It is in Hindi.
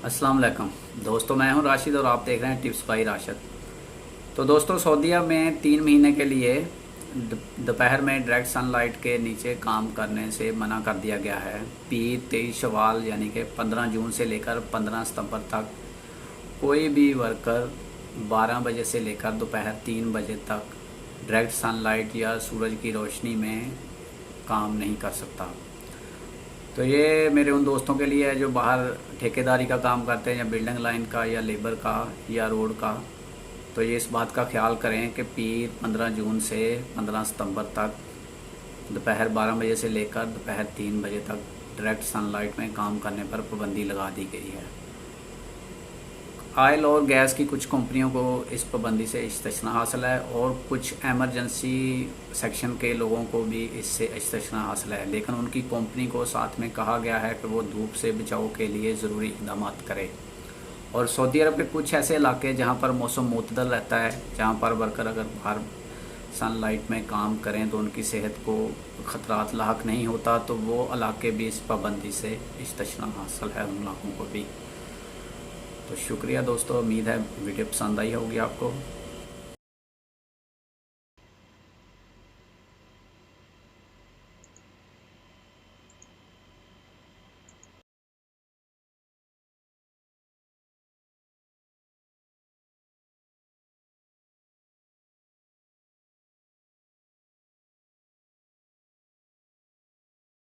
अस्सलाम वालेकुम दोस्तों, मैं हूं राशिद और आप देख रहे हैं टिप्स बाई राशिद। तो दोस्तों, सऊदीया में 3 महीने के लिए दोपहर में डायरेक्ट सनलाइट के नीचे काम करने से मना कर दिया गया है। पीर 23 शवाल यानी कि 15 जून से लेकर 15 सितंबर तक कोई भी वर्कर 12 बजे से लेकर दोपहर 3 बजे तक डायरेक्ट सनलाइट या सूरज की रोशनी में काम नहीं कर सकता। तो ये मेरे उन दोस्तों के लिए है जो बाहर ठेकेदारी का काम करते हैं, या बिल्डिंग लाइन का, या लेबर का, या रोड का। तो ये इस बात का ख्याल करें कि पीर 15 जून से 15 सितंबर तक दोपहर 12 बजे से लेकर दोपहर 3 बजे तक डायरेक्ट सनलाइट में काम करने पर पाबंदी लगा दी गई है। ऑयल और गैस की कुछ कंपनियों को इस पाबंदी से इस्तिस्ना हासिल है, और कुछ एमरजेंसी सेक्शन के लोगों को भी इससे इस्तिस्ना हासिल है, लेकिन उनकी कंपनी को साथ में कहा गया है कि वो धूप से बचाव के लिए ज़रूरी इक़दाम करे। और सऊदी अरब के कुछ ऐसे इलाके जहाँ पर मौसम मुतदल रहता है, जहाँ पर वर्कर अगर बाहर सनलाइट में काम करें तो उनकी सेहत को ख़तरात लाहक नहीं होता, तो वो इलाके भी इस पाबंदी से इस्तिस्ना हासिल है उन इलाकों को भी। तो शुक्रिया दोस्तों, उम्मीद है वीडियो पसंद आई होगी आपको।